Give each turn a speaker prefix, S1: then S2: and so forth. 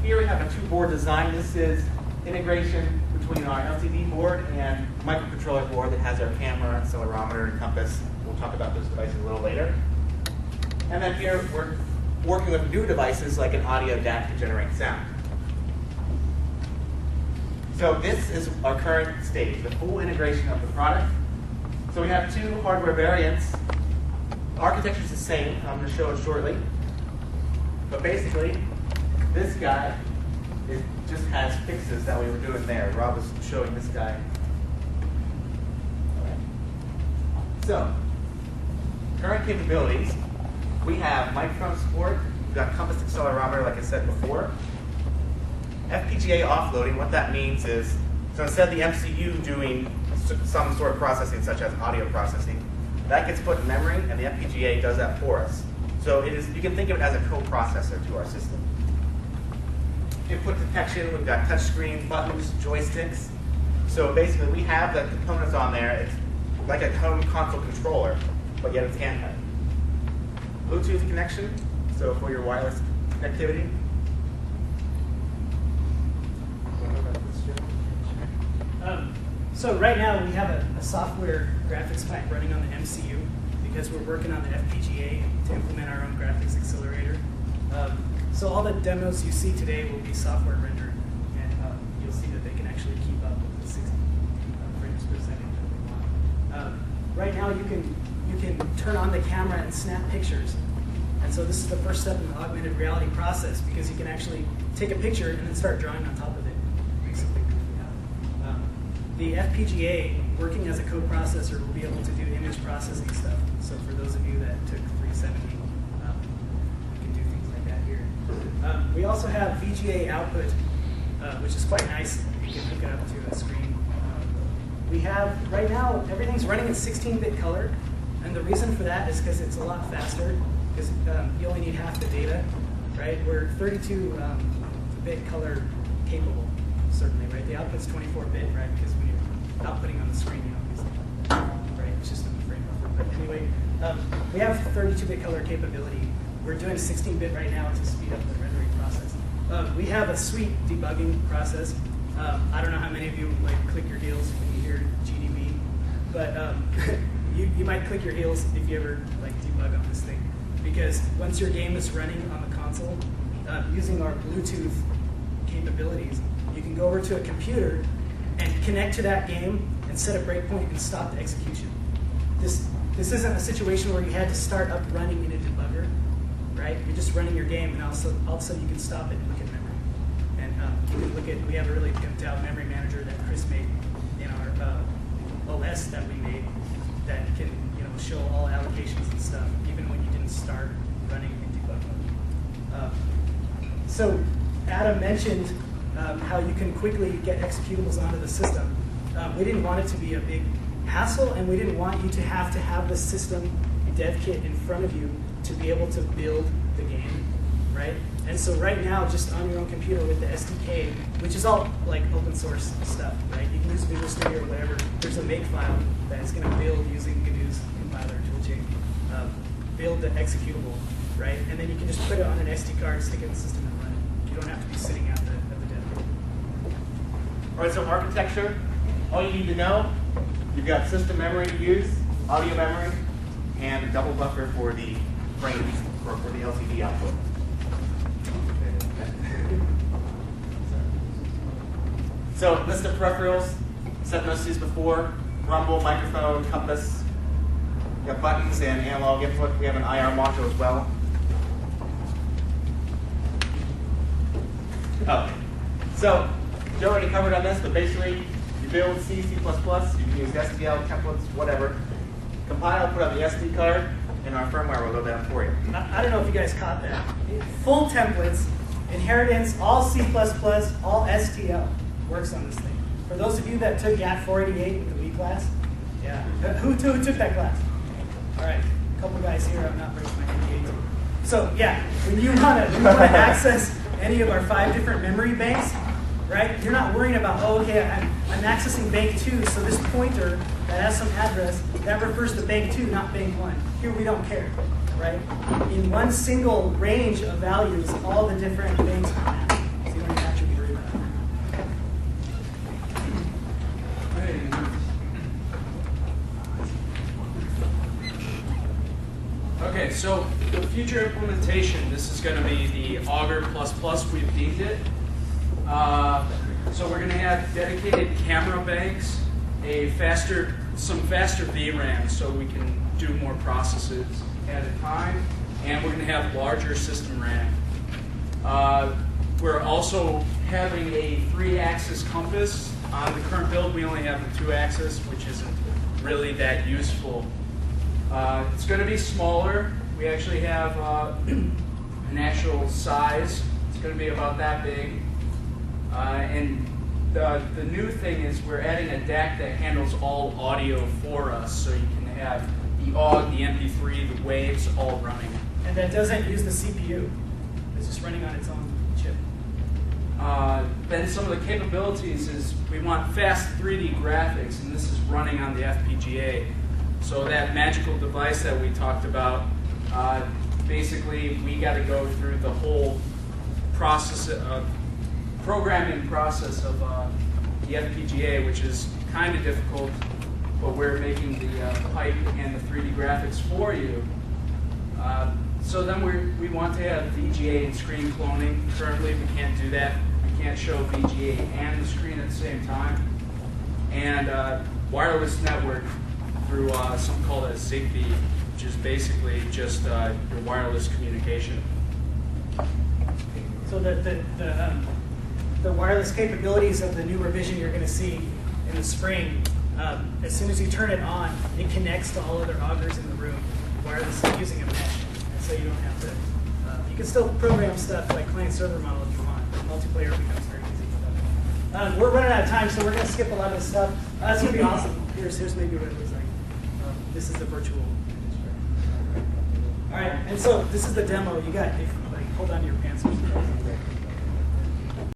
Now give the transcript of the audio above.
S1: here we have a two-board design. This is integration between our LCD board and microcontroller board that has our camera, accelerometer, and compass. We'll talk about those devices a little later. And then here we're working with new devices like an audio DAC to generate sound. So this is our current stage, the full integration of the product. So we have two hardware variants. The architecture is the same. I'm going to show it shortly. But basically, this guy just has fixes that we were doing there. Rob was showing this guy. So, current capabilities. We have microphone support. We've got compass accelerometer, like I said before. FPGA offloading, what that means is, so instead of the MCU doing some sort of processing, such as audio processing, that gets put in memory, and the FPGA does that for us. So it is, you can think of it as a coprocessor to our system. Input detection, we've got touchscreen, buttons, joysticks. So basically we have the components on there. It's like a home console controller, but yet it's handheld. Bluetooth connection, so for your wireless connectivity.
S2: So right now we have a software graphics pipe running on the MCU because we're working on the FPGA to implement our own graphics accelerator. So all the demos you see today will be software rendered, and you'll see that they can actually keep up with the 60 frames per second that we want. Right now you can turn on the camera and snap pictures. And so this is the first step in the augmented reality process because you can actually take a picture and then start drawing on top of it. The FPGA, working as a coprocessor, will be able to do image processing stuff. So for those of you that took 370, you can do things like that here. We also have VGA output, which is quite nice. You can hook it up to a screen. We have, right now, everything's running in 16-bit color. And the reason for that is because it's a lot faster, because you only need half the data, right? We're 32-bit color capable. Certainly, right? The output's 24-bit, right? Because when you're outputting on the screen, you obviously, right? It's just a frame buffer. But anyway, we have 32-bit color capability. We're doing 16-bit right now to speed up the rendering process. We have a sweet debugging process. I don't know how many of you click your heels when you hear GDB, but you might click your heels if you ever debug on this thing, because once your game is running on the console, using our Bluetooth capabilities, you can go over to a computer and connect to that game and set a breakpoint and stop the execution. This isn't a situation where you had to start up running in a debugger, right? You're just running your game, and all of a sudden you can stop it and look at memory. And you can look at, we have a really pimped out memory manager that Chris made in our OS that we made that can show all allocations and stuff, even when you didn't start running in debug mode. So Adam mentioned how you can quickly get executables onto the system. We didn't want it to be a big hassle, and we didn't want you to have the system dev kit in front of you to be able to build the game, right? And so right now, just on your own computer with the SDK, which is all open source stuff, right? You can use Visual Studio or whatever. There's a makefile that is going to build using GNU's compiler toolchain, build the executable, right? And then you can just put it on an SD card, stick it in the system, and run it. You don't have to be sitting at the dev kit.
S1: All right, so architecture, all you need to know, you've got system memory to use, audio memory, and double buffer for the frames, for the LCD output. So, list of peripherals, said most of these before, rumble, microphone, compass, you have buttons and analog input. We have an IR module as well. Oh, so Joe already covered on this, but basically you build C, C++, you can use STL, templates, whatever. Compile, put on the SD card, and our firmware will load that for you.
S2: I don't know if you guys caught that. Full templates, inheritance, all C++, all STL works on this thing. For those of you that took GAT 488 with the Wii class, yeah. Who took that class? All right, a couple guys here. I'm not breaking my NDA. So yeah, when you want to access any of our 5 different memory banks, right? You're not worrying about, oh, okay, I'm accessing bank 2, so this pointer that has some address, that refers to bank 2, not bank 1. Here we don't care, right? In one single range of values, all the different banks are mapped. So you don't
S3: future implementation, this is going to be the Augger we've deemed it. So we're going to have dedicated camera banks, some faster VRAM so we can do more processes at a time, and we're going to have larger system RAM. We're also having a 3-axis compass. On the current build, we only have the 2-axis, which isn't really that useful. It's going to be smaller. We actually have an actual size. It's going to be about that big. And the new thing is we're adding a DAC that handles all audio for us, so you can have the AUG, the MP3, the waves all running.
S2: And that doesn't use the CPU. It's just running on its own chip.
S3: Then some of the capabilities is we want fast 3D graphics, and this is running on the FPGA. So that magical device that we talked about, basically we got to go through the whole process, programming process of the FPGA, which is kind of difficult, but we're making the pipe and the 3D graphics for you. So then we want to have VGA and screen cloning. Currently we can't do that. We can't show VGA and the screen at the same time. And wireless network through something called a Zigbee, which is basically just your wireless communication.
S2: So the wireless capabilities of the new revision you're going to see in the spring, as soon as you turn it on, it connects to all other augers in the room wirelessly using a mesh. And so you don't have to, you can still program stuff like client-server model if you want, but multiplayer becomes very easy. We're running out of time, so we're going to skip a lot of this stuff. That's going to be awesome. Here's maybe what it looks like. This is the virtual. All right, and so this is the demo. You got, hold on to your pants.